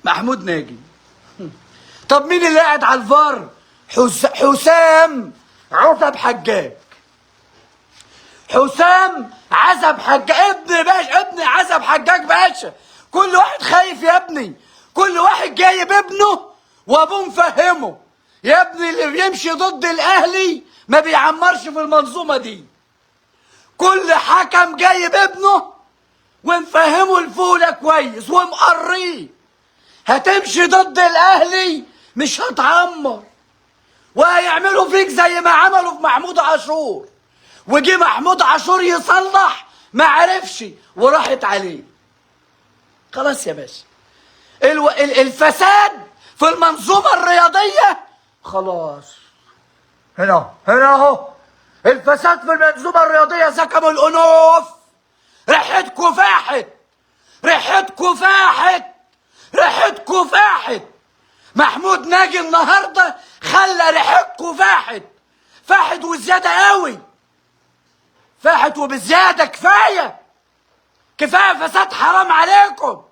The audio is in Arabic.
محمود ناجي. طب مين اللي قاعد على الفار؟ حسام عزب حجاج. حسام عزب حجاج ابن باشا، ابن عزب حجاج باشا. كل واحد خايف يا ابني، كل واحد جايب ابنه وابوه مفهمه يا ابني اللي بيمشي ضد الاهلي ما بيعمرش في المنظومه دي. كل حكم جايب ابنه ومفهمه الفوله كويس ومقريه. هتمشي ضد الاهلي مش هتعمر، وهيعملوا فيك زي ما عملوا في محمود عاشور. وجي محمود عاشور يصلح ما عرفش وراحت عليه. خلاص يا باشا، الفساد في المنظومه الرياضيه خلاص. هنا اهو الفساد في المنظومه الرياضيه سكبوا الانوف. ريحتكوا فاحت، ريحتكوا فاحت، ريحتكوا فاحت. محمود ناجي النهارده خلى ريحتكوا فاحت، فاحت وزياده قوي، فاحت وبزياده. كفايه كفايه فساد، حرام عليكم.